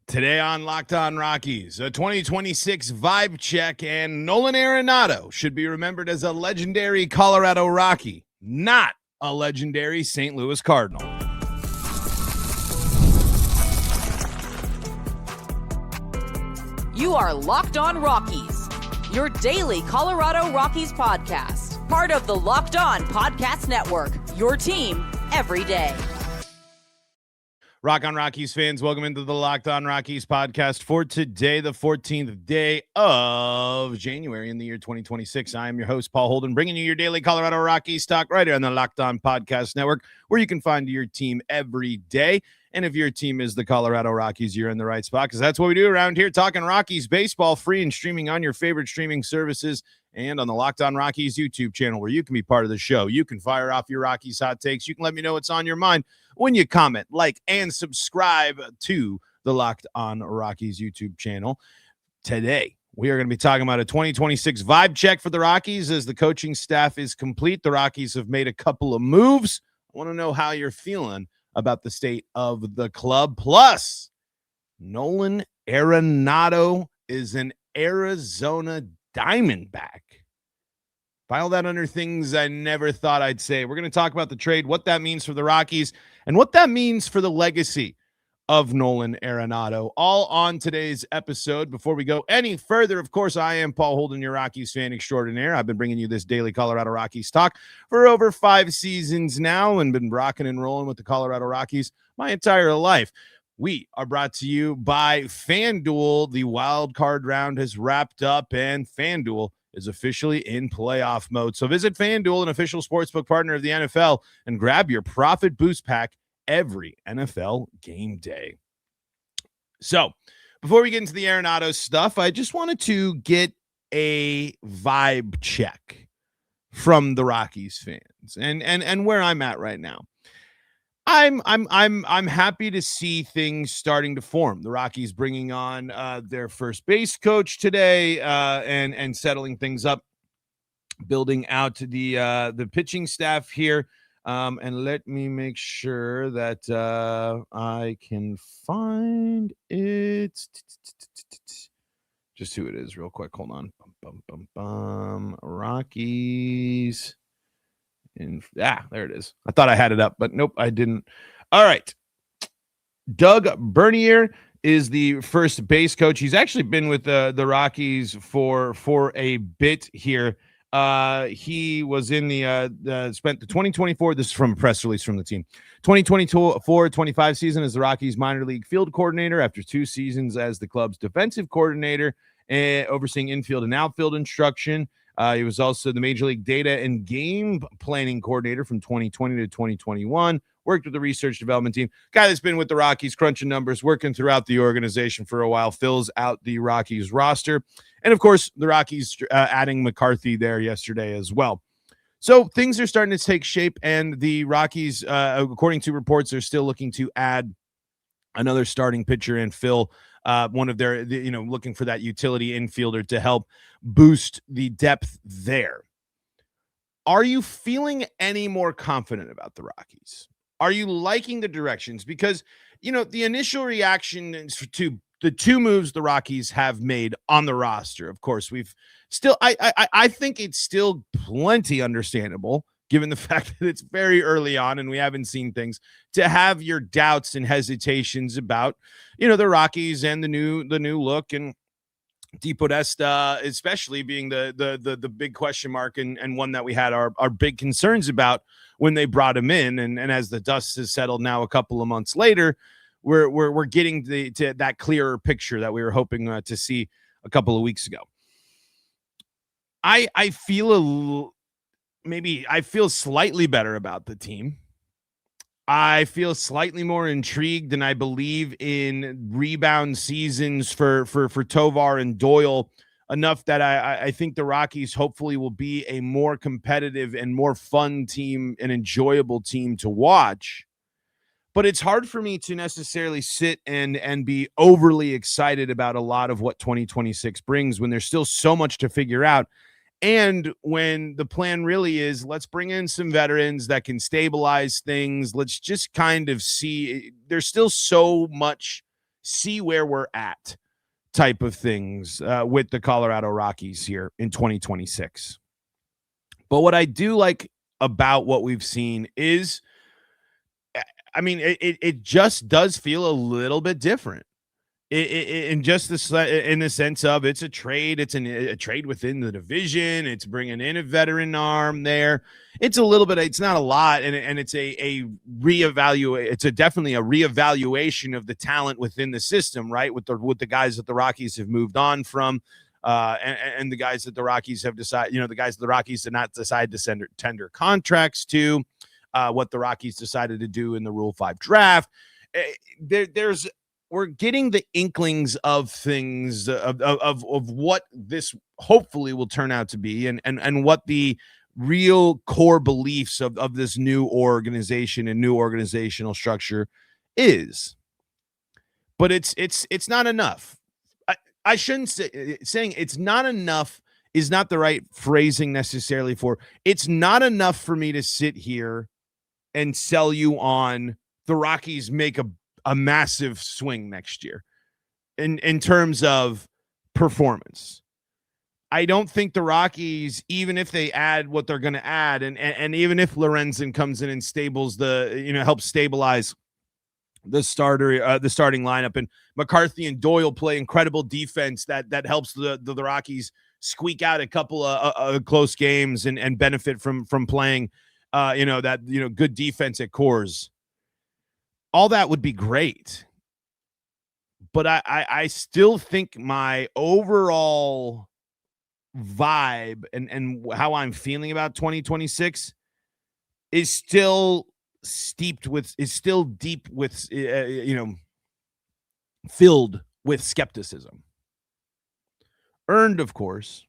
Today on Locked On Rockies, a 2026 vibe check, and Nolan Arenado should be remembered as a legendary Colorado Rocky, not a legendary St. Louis Cardinal. You are Locked On Rockies, your daily Colorado Rockies podcast, part of the Locked On Podcast Network, your team every day. Rock on Rockies fans, welcome into the Locked On Rockies podcast for today, the 14th day of January in the year 2026. I am your host, Paul Holden, bringing you your daily Colorado Rockies talk right here on the Locked On Podcast Network, where you can find your team every day. And if your team is the Colorado Rockies, you're in the right spot, because that's what we do around here, talking Rockies baseball, free and streaming on your favorite streaming services and on the Locked On Rockies YouTube channel, where you can be part of the show. You can fire off your Rockies hot takes. You can let me know what's on your mind when you comment, like, and subscribe to the Locked On Rockies YouTube channel. Today, we are going to be talking about a 2026 vibe check for the Rockies as the coaching staff is complete. The Rockies have made a couple of moves. I want to know how you're feeling about the state of the club. Plus, Nolan Arenado is an Arizona Diamondback. File that under things I never thought I'd say. We're going to talk about the trade, what that means for the Rockies, and what that means for the legacy of Nolan Arenado, all on today's episode. Before we go any further, of course, I am Paul Holden, your Rockies fan extraordinaire. I've been bringing you this daily Colorado Rockies talk for over 5 seasons now and been rocking and rolling with the Colorado Rockies my entire life. We are brought to you by FanDuel. The wild card round has wrapped up, and FanDuel is officially in playoff mode. So visit FanDuel, an official sportsbook partner of the NFL, and grab your profit boost pack every NFL game day. So before we get into the Arenado stuff, I just wanted to get a vibe check from the Rockies fans and where I'm at right now. I'm happy to see things starting to form. The Rockies bringing on their first base coach today and settling things up, building out the pitching staff here. And let me make sure that I can find it. Just who it is real quick. Hold on. Rockies. There it is. I thought I had it up, but nope, I didn't. All right. Doug Bernier is the first base coach. He's actually been with the Rockies for a bit here. He was in spent the 2024, this is from a press release from the team, 2024-25 season as the Rockies minor league field coordinator after 2 seasons as the club's defensive coordinator, overseeing infield and outfield instruction. He was also the Major League Data and Game Planning Coordinator from 2020 to 2021. Worked with the research development team. Guy that's been with the Rockies, crunching numbers, working throughout the organization for a while, fills out the Rockies roster. And, of course, the Rockies adding McCarthy there yesterday as well. So things are starting to take shape, and the Rockies, according to reports, are still looking to add another starting pitcher and fill one of their, looking for that utility infielder to help boost the depth there. Are you feeling any more confident about the Rockies? Are you liking the directions? Because, the initial reaction to the 2 moves the Rockies have made on the roster, of course, we've still, I think it's still plenty understandable, given the fact that it's very early on and we haven't seen things, to have your doubts and hesitations about, the Rockies and the new look, and DePodesta especially being the big question mark and one that we had our big concerns about when they brought him in. And as the dust has settled now a couple of months later, we're getting to that clearer picture that we were hoping to see a couple of weeks ago. I feel slightly better about the team. I feel slightly more intrigued, and I believe in rebound seasons for Tovar and Doyle enough that I think the Rockies hopefully will be a more competitive and more fun team, an enjoyable team to watch. But it's hard for me to necessarily sit and be overly excited about a lot of what 2026 brings when there's still so much to figure out. And when the plan really is, let's bring in some veterans that can stabilize things. Let's just kind of see. There's still so much see where we're at type of things with the Colorado Rockies here in 2026. But what I do like about what we've seen is, I mean, it just does feel a little bit different. In just this, in the sense of it's a trade, it's a trade within the division. It's bringing in a veteran arm there. It's a little bit, it's not a lot, and it's a reevaluate. It's definitely a reevaluation of the talent within the system, right? With the guys that the Rockies have moved on from, and the guys that the Rockies have decided, the guys that the Rockies did not decide to tender contracts to, what the Rockies decided to do in the Rule 5 draft. We're getting the inklings of things of what this hopefully will turn out to be, and what the real core beliefs of this new organization and new organizational structure is. But it's not enough. I shouldn't say, saying it's not enough is not the right phrasing necessarily for. It's not enough for me to sit here and sell you on the Rockies make a massive swing next year in terms of performance. I don't think the Rockies, even if they add what they're going to add, and even if Lorenzen comes in and helps stabilize the starting lineup, and McCarthy and Doyle play incredible defense that helps the Rockies squeak out a couple of close games and benefit from playing good defense at Coors. All that would be great. But I still think my overall vibe and how I'm feeling about 2026 is still deep with filled with skepticism. Earned, of course.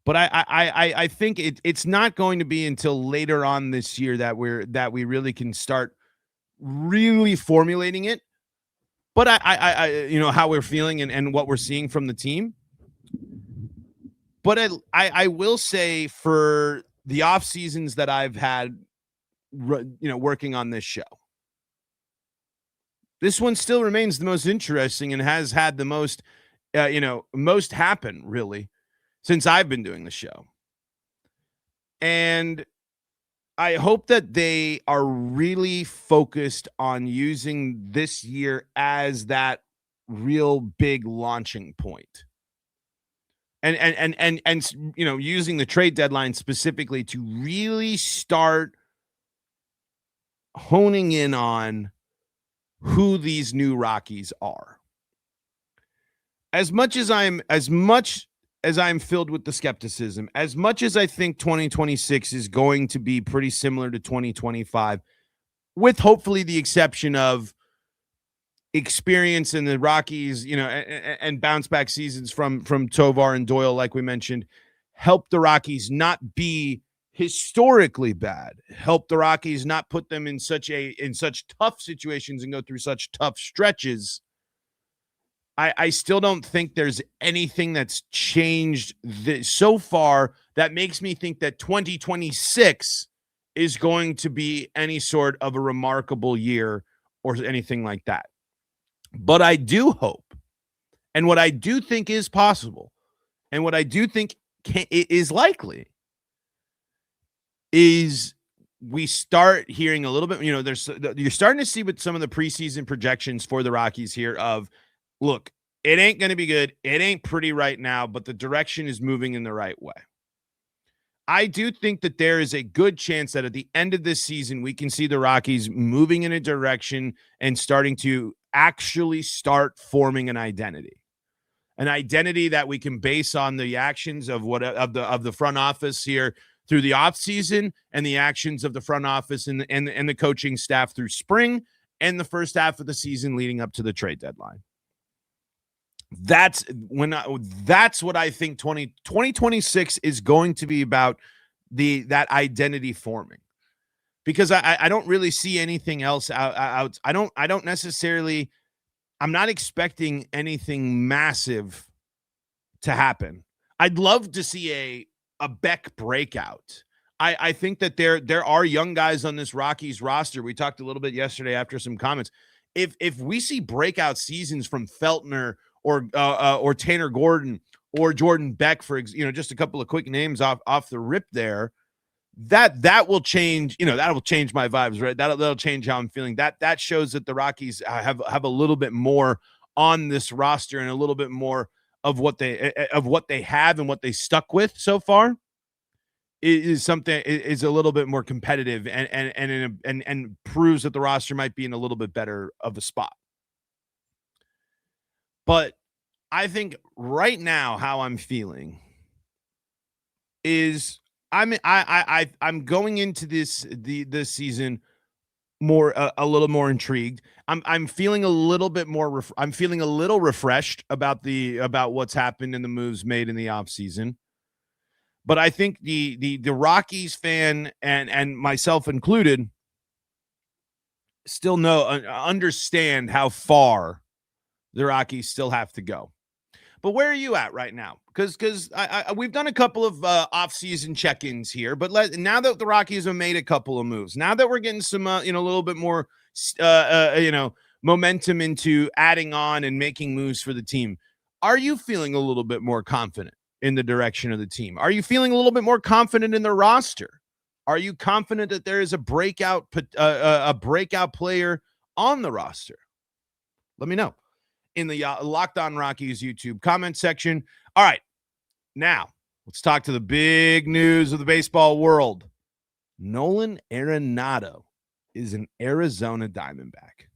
But I think it's not going to be until later on this year that we really can start really formulating it. But I how we're feeling and what we're seeing from the team. But I will say, for the off seasons that I've had, working on this show, this one still remains the most interesting and has had the most, most happen really since I've been doing the show. And I hope that they are really focused on using this year as that real big launching point. And using the trade deadline specifically to really start honing in on who these new Rockies are. As much as I'm filled with the skepticism, as much as I think 2026 is going to be pretty similar to 2025, with hopefully the exception of experience in the Rockies, and bounce back seasons from Tovar and Doyle, like we mentioned, help the Rockies not be historically bad, help the Rockies not put them in such tough situations and go through such tough stretches. I still don't think there's anything that's changed so far that makes me think that 2026 is going to be any sort of a remarkable year or anything like that. But I do hope, and what I do think is possible, and what I do think is likely, is we start hearing a little bit, you're starting to see with some of the preseason projections for the Rockies here of, look, it ain't going to be good. It ain't pretty right now, but the direction is moving in the right way. I do think that there is a good chance that at the end of this season, we can see the Rockies moving in a direction and starting to actually start forming an identity that we can base on the actions of the front office here through the offseason, and the actions of the front office and the coaching staff through spring and the first half of the season leading up to the trade deadline. That's what I think 2026 is going to be about, that identity forming, because I don't really see anything else out. I'm not expecting anything massive to happen. I'd love to see a Beck breakout. I think that there are young guys on this Rockies roster. We talked a little bit yesterday after some comments. if we see breakout seasons from Feltner or Tanner Gordon or Jordan Beck, for just a couple of quick names off the rip there, that will change. That will change my vibes, right? That'll change how I'm feeling. That shows that the Rockies have a little bit more on this roster and a little bit more of what they have and what they stuck with so far. Is something is a little bit more competitive and proves that the roster might be in a little bit better of a spot. But I think right now how I'm feeling is I'm going into this season more a little more intrigued. I'm feeling a little bit more I'm feeling a little refreshed about what's happened in the moves made in the offseason. But I think the Rockies fan and myself included still understand how far the Rockies still have to go. But where are you at right now? Because we've done a couple of off-season check-ins here, but now that the Rockies have made a couple of moves, now that we're getting some a little bit more momentum into adding on and making moves for the team, are you feeling a little bit more confident in the direction of the team? Are you feeling a little bit more confident in the roster? Are you confident that there is a breakout player on the roster? Let me know in the Locked On Rockies YouTube comment section. All right, now let's talk to the big news of the baseball world. Nolan Arenado is an Arizona Diamondback.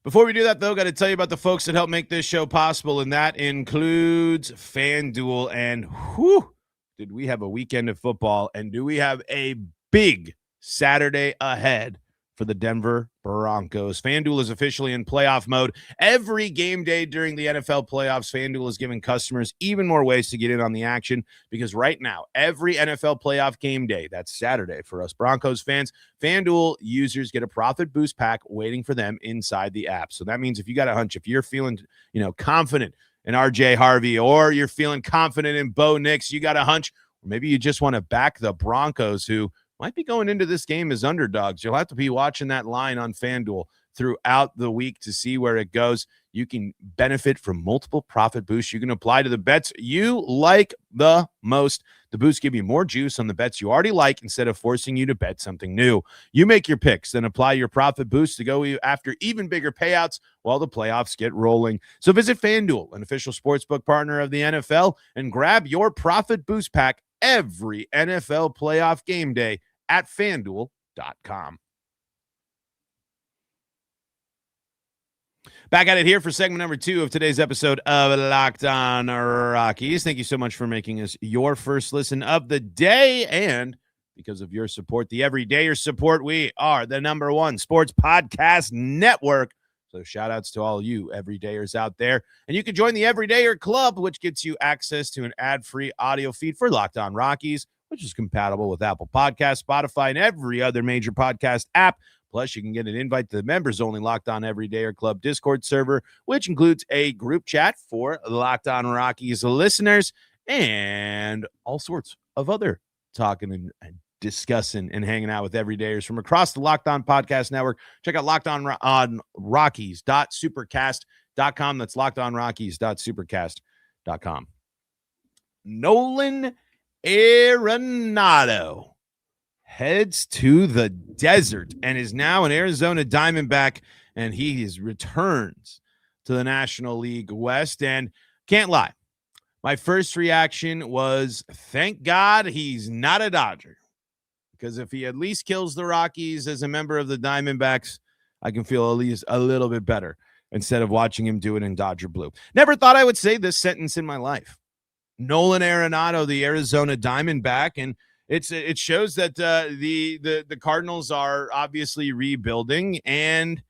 Before we do that, though, got to tell you about the folks that help make this show possible, and that includes FanDuel. And whew, did we have a weekend of football, and do we have a big Saturday ahead for the Denver Broncos. FanDuel is officially in playoff mode. Every game day during the NFL playoffs, FanDuel is giving customers even more ways to get in on the action, because right now, every NFL playoff game day, that's Saturday for us Broncos fans, FanDuel users get a profit boost pack waiting for them inside the app. So that means if you got a hunch, if you're feeling, confident in RJ Harvey, or you're feeling confident in Bo Nix, you got a hunch, or maybe you just want to back the Broncos, who might be going into this game as underdogs. You'll have to be watching that line on FanDuel throughout the week to see where it goes. You can benefit from multiple profit boosts. You can apply to the bets you like the most. The boosts give you more juice on the bets you already like instead of forcing you to bet something new. You make your picks, then apply your profit boost to go after even bigger payouts while the playoffs get rolling. So visit FanDuel, an official sportsbook partner of the NFL, and grab your profit boost pack every NFL playoff game day at FanDuel.com. Back at it here for segment number 2 of today's episode of Locked On Rockies. Thank you so much for making us your first listen of the day. And because of your support, the Everydayer support, we are the #1 sports podcast network. So shout outs to all you Everydayers out there. And you can join the Everydayer Club, which gets you access to an ad-free audio feed for Locked On Rockies, which is compatible with Apple Podcasts, Spotify, and every other major podcast app. Plus, you can get an invite to the members-only Locked On Everydayer Club Discord server, which includes a group chat for Locked On Rockies listeners and all sorts of other talking and discussing and hanging out with Everydayers from across the Locked On Podcast Network. Check out Locked On Rockies.supercast.com. That's Locked On Rockies.supercast.com. Nolan Arenado heads to the desert and is now an Arizona Diamondback, and he returns to the National League West. And can't lie, my first reaction was, thank God he's not a Dodger, because if he at least kills the Rockies as a member of the Diamondbacks, I can feel at least a little bit better instead of watching him do it in Dodger blue. Never thought I would say this sentence in my life. Nolan Arenado, the Arizona Diamondback, and it shows that the Cardinals are obviously rebuilding, and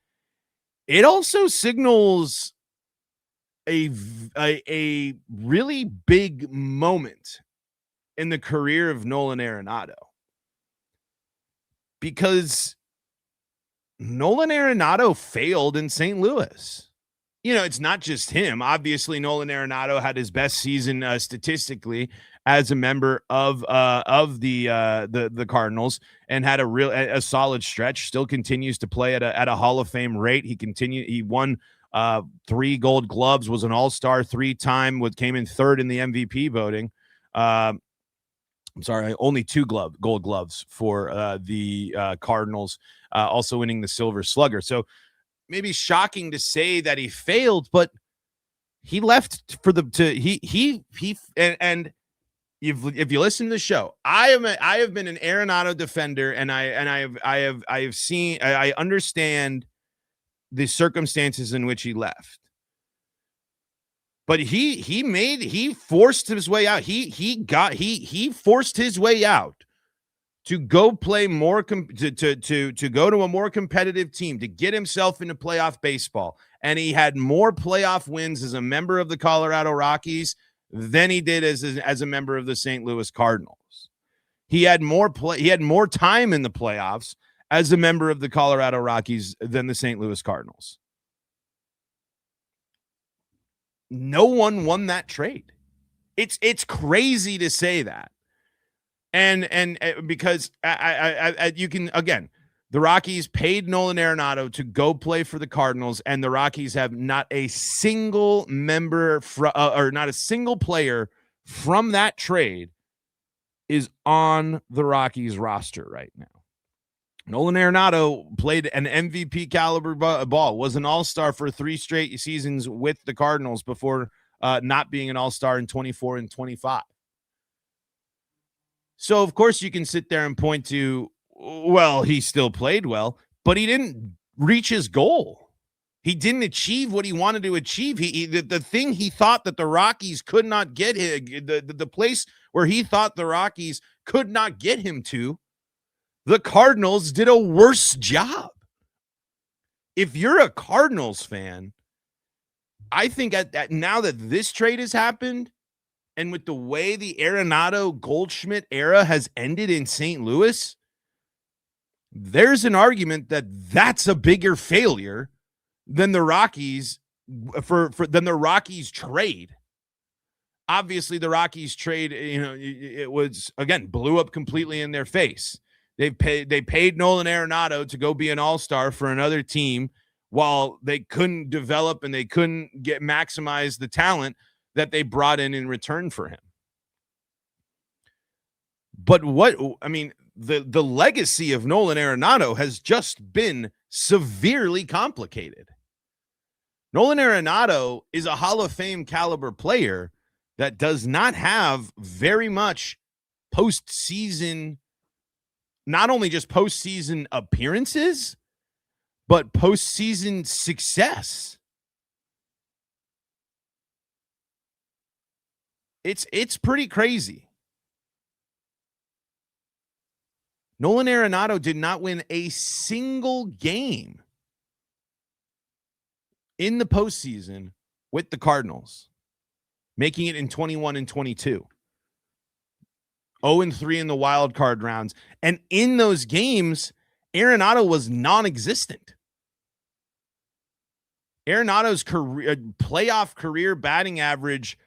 it also signals a really big moment in the career of Nolan Arenado, because Nolan Arenado failed in St. Louis. it's not just him. Obviously, Nolan Arenado had his best season statistically as a member of the Cardinals, and had a solid stretch. Still continues to play at a Hall of Fame rate. He won 3 Gold Gloves, was an All-Star 3-time, came in 3rd in the MVP voting. I'm sorry, only 2 Gold Gloves for the Cardinals, also winning the Silver Slugger. So maybe shocking to say that he failed, but he left for and if you listen to the show, I have been an Arenado defender, and I understand the circumstances in which he left. But he forced his way out. He forced his way out to go play more to go to a more competitive team, to get himself into playoff baseball. And he had more playoff wins as a member of the Colorado Rockies than he did as a member of the St. Louis Cardinals. He had more time in the playoffs as a member of the Colorado Rockies than the St. Louis Cardinals. No one won that trade. It's crazy to say that. And because you can, again, the Rockies paid Nolan Arenado to go play for the Cardinals, and the Rockies have not a single member or not a single player from that trade is on the Rockies roster right now. Nolan Arenado played an MVP caliber ball, was an all-star for 3 straight seasons with the Cardinals before not being an all-star in 24 and 25. So, of course, you can sit there and point to, well, he still played well, but he didn't reach his goal. He didn't achieve what he wanted to achieve. The thing he thought that the Rockies could not get him, the place where he thought the Rockies could not get him to, the Cardinals did a worse job. If you're a Cardinals fan, I think now that this trade has happened, and with the way the Arenado Goldschmidt era has ended in St. Louis, there's an argument that that's a bigger failure than the Rockies than the Rockies trade. Obviously, the Rockies trade, it was, again, blew up completely in their face. They paid Nolan Arenado to go be an all-star for another team while they couldn't develop and they couldn't maximize the talent that they brought in return for him. But the legacy of Nolan Arenado has just been severely complicated. Nolan Arenado is a Hall of Fame caliber player that does not have very much postseason, not only just postseason appearances, but postseason success. It's pretty crazy. Nolan Arenado did not win a single game in the postseason with the Cardinals, making it in 21 and 22. 0-3 in the wild card rounds. And in those games, Arenado was non-existent. Arenado's playoff career batting average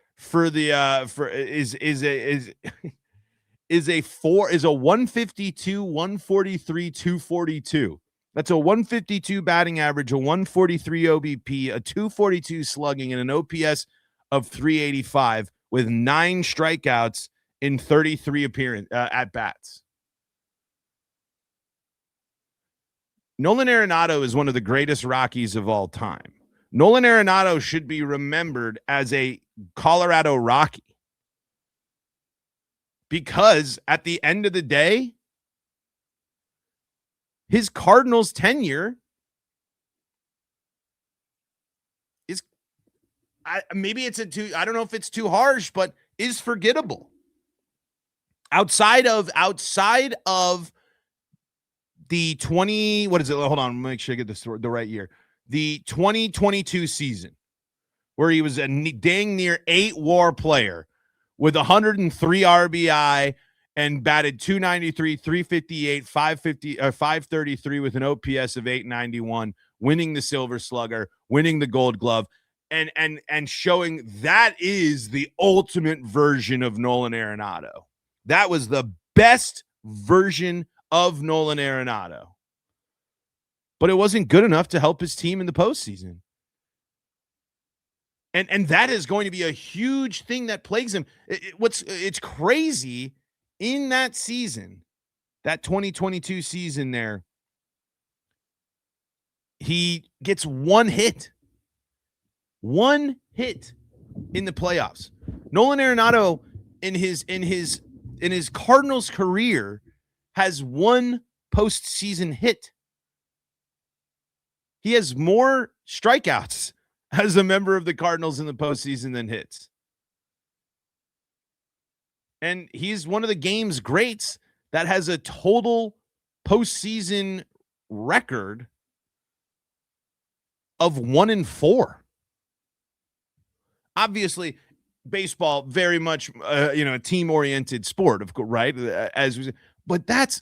is a 152, 143, 242. That's a 152 batting average, a 143 OBP, a 242 slugging, and an OPS of 385 with 9 strikeouts in 33 at bats. Nolan Arenado is one of the greatest Rockies of all time. Nolan Arenado should be remembered as a Colorado Rocky, because at the end of the day, his Cardinals tenure is, I don't know if it's too harsh, but is forgettable. Outside of the 20, what is it? Hold on, make sure I get this the right year. The 2022 season, where he was a dang near 8 WAR player with 103 RBI and batted 293, 358, 533 with an OPS of 891, winning the Silver Slugger, winning the Gold Glove. and showing that is the ultimate version of Nolan Arenado. That was the best version of Nolan Arenado. But it wasn't good enough to help his team in the postseason. And that is going to be a huge thing that plagues him. It's crazy in that season, that 2022 season there, he gets one hit in the playoffs. Nolan Arenado in his Cardinals career has one postseason hit. He has more strikeouts as a member of the Cardinals in the postseason than hits. And he's one of the game's greats that has a total postseason record of 1-4. Obviously, baseball very much a team-oriented sport, of course, right? But that's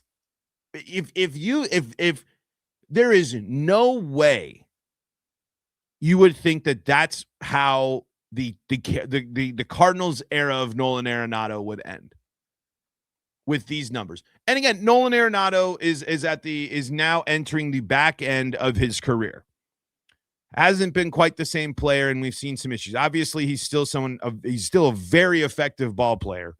if there is no way you would think that that's how the Cardinals era of Nolan Arenado would end with these numbers. And again, Nolan Arenado is now entering the back end of his career. Hasn't been quite the same player, and we've seen some issues. Obviously, he's still a very effective ball player.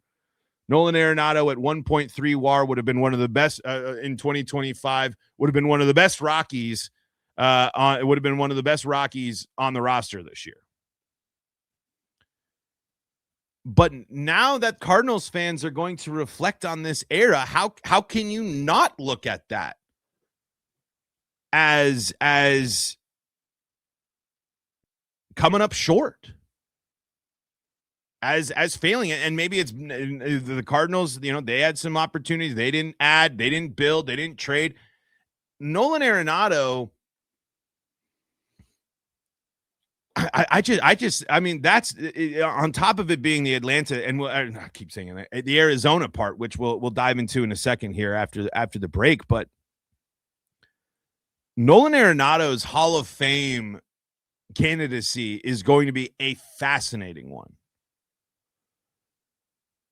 Nolan Arenado at 1.3 WAR would have been one of the best in 2025. Would have been one of the best Rockies. It would have been one of the best Rockies on the roster this year. But now that Cardinals fans are going to reflect on this era, how can you not look at that as coming up short, as failing it? And maybe it's the Cardinals, they had some opportunities. They didn't add, they didn't build, they didn't trade. Nolan Arenado, I mean, that's on top of it being the Atlanta, and I keep saying it, the Arizona part, which we'll dive into in a second here after the break. But Nolan Arenado's Hall of Fame candidacy is going to be a fascinating one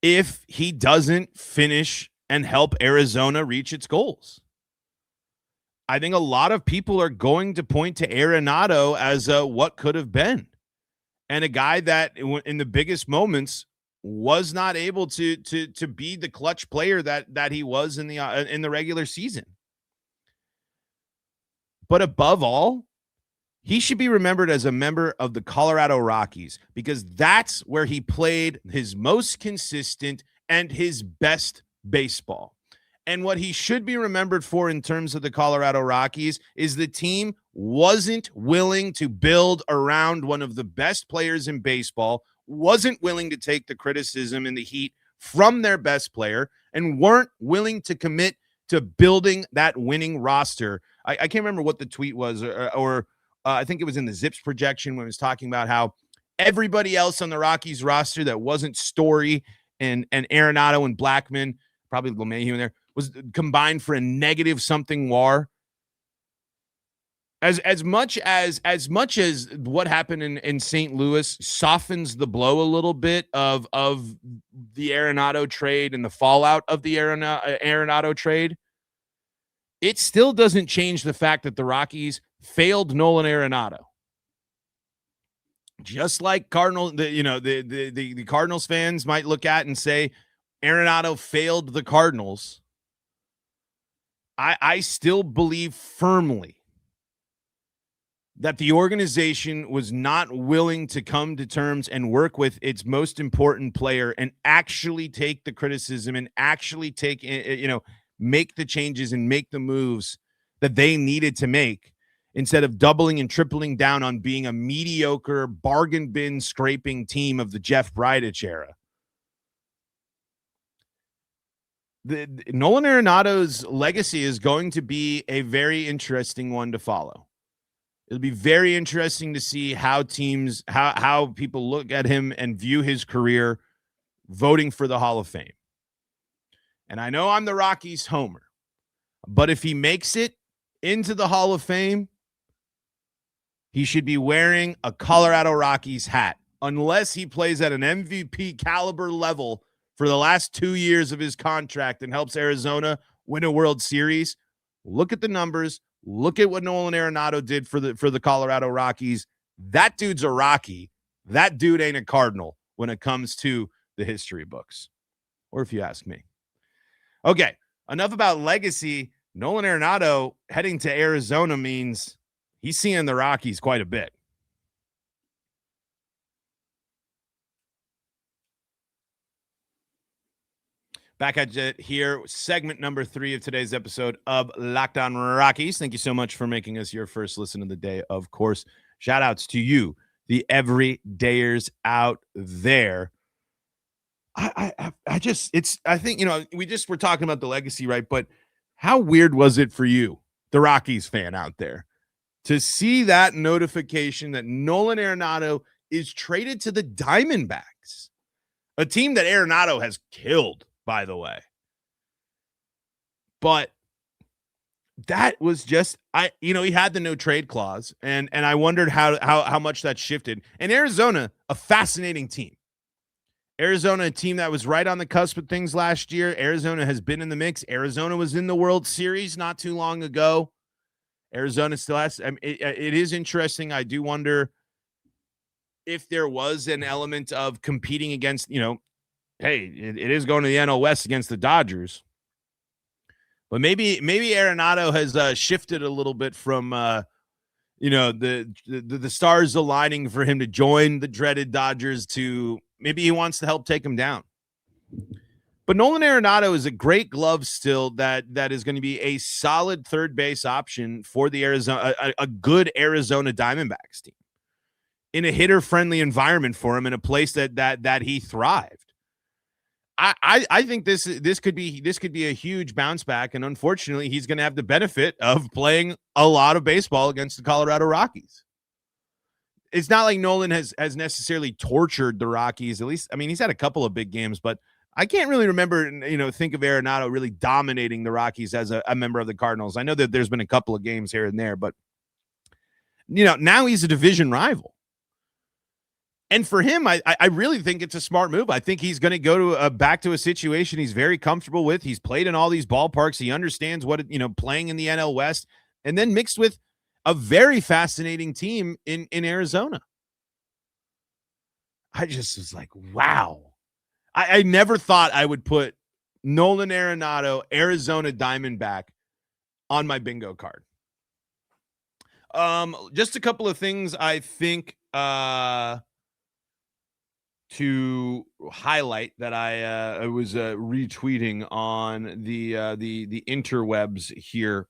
if he doesn't finish and help Arizona reach its goals. I think a lot of people are going to point to Arenado as what could have been, and a guy that in the biggest moments was not able to be the clutch player that he was in the regular season. But above all, he should be remembered as a member of the Colorado Rockies, because that's where he played his most consistent and his best baseball. And what he should be remembered for in terms of the Colorado Rockies is the team wasn't willing to build around one of the best players in baseball, wasn't willing to take the criticism and the heat from their best player, and weren't willing to commit to building that winning roster. I can't remember what the tweet was, or I think it was in the Zips projection when it was talking about how everybody else on the Rockies roster that wasn't Story and Arenado and Blackman, probably LeMahieu in there, was combined for a negative something WAR. As much as what happened in St. Louis softens the blow a little bit of the Arenado trade and the fallout of the Arenado trade, it still doesn't change the fact that the Rockies failed Nolan Arenado. Just like the Cardinals fans might look at and say Arenado failed the Cardinals, I still believe firmly that the organization was not willing to come to terms and work with its most important player and actually take the criticism and actually make the changes and make the moves that they needed to make, instead of doubling and tripling down on being a mediocre bargain bin scraping team of the Jeff Bridich era. Nolan Arenado's legacy is going to be a very interesting one to follow. It'll be very interesting to see how people look at him and view his career voting for the Hall of Fame. And I know I'm the Rockies homer, but if he makes it into the Hall of Fame, he should be wearing a Colorado Rockies hat unless he plays at an MVP caliber level for the last 2 years of his contract and helps Arizona win a World Series. Look at the numbers. Look at what Nolan Arenado did for the Colorado Rockies. That dude's a Rocky. That dude ain't a Cardinal when it comes to the history books, or if you ask me. Okay, enough about legacy. Nolan Arenado heading to Arizona means he's seeing the Rockies quite a bit. Back at it here, segment number 3 of today's episode of Locked On Rockies. Thank you so much for making us your first listen of the day. Of course, shout outs to you, the everydayers out there. I think, we just were talking about the legacy, right? But how weird was it for you, the Rockies fan out there, to see that notification that Nolan Arenado is traded to the Diamondbacks, a team that Arenado has killed, by the way? But that was just, he had the no trade clause, and I wondered how much that shifted. And Arizona, a fascinating team. Arizona, a team that was right on the cusp of things last year. Arizona has been in the mix. Arizona was in the World Series not too long ago. Arizona still has, it is interesting. I do wonder if there was an element of competing against, hey, it is going to the NL West against the Dodgers. But maybe Arenado has shifted a little bit from, the stars aligning for him to join the dreaded Dodgers to maybe he wants to help take him down. But Nolan Arenado is a great glove still that is going to be a solid third base option for the Arizona, a good Arizona Diamondbacks team in a hitter-friendly environment for him in a place that he thrived. I think this could be a huge bounce back, and unfortunately, he's going to have the benefit of playing a lot of baseball against the Colorado Rockies. It's not like Nolan has necessarily tortured the Rockies. At least, he's had a couple of big games, but I can't really remember, think of Arenado really dominating the Rockies as a member of the Cardinals. I know that there's been a couple of games here and there, but now he's a division rival. And for him, I really think it's a smart move. I think he's going to go to back to a situation he's very comfortable with. He's played in all these ballparks. He understands what, playing in the NL West, and then mixed with a very fascinating team in Arizona. I just was like, wow. I never thought I would put Nolan Arenado, Arizona Diamondback on my bingo card. Just a couple of things I think to highlight that I was retweeting on the interwebs here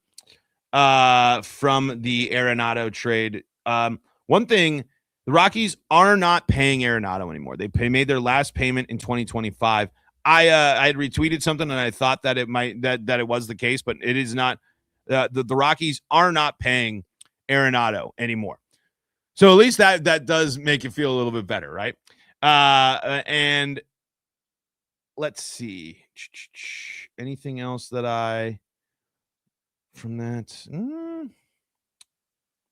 from the Arenado trade. One thing, the Rockies are not paying Arenado anymore. They made their last payment in 2025. I had retweeted something and I thought that it might that it was the case, but it is not. The Rockies are not paying Arenado anymore. So at least that does make you feel a little bit better, right? And let's see. Anything else that from that?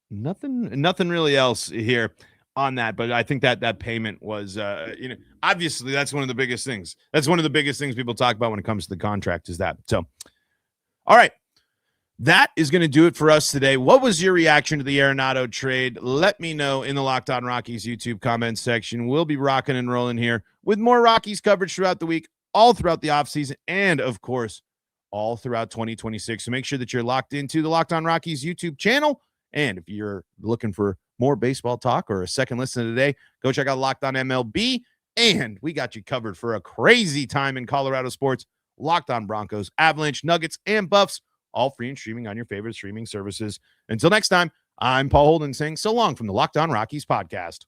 Nothing really else here on that, but I think that payment was, obviously that's one of the biggest things. That's one of the biggest things people talk about when it comes to the contract is that. So, all right. That is going to do it for us today. What was your reaction to the Arenado trade? Let me know in the Locked On Rockies YouTube comments section. We'll be rocking and rolling here with more Rockies coverage throughout the week, all throughout the offseason, and, of course, all throughout 2026. So make sure that you're locked into the Locked On Rockies YouTube channel. And if you're looking for more baseball talk or a second listen today, go check out Locked On MLB. And we got you covered for a crazy time in Colorado sports. Locked On Broncos, Avalanche, Nuggets, and Buffs. All free and streaming on your favorite streaming services. Until next time, I'm Paul Holden saying so long from the Locked On Rockies podcast.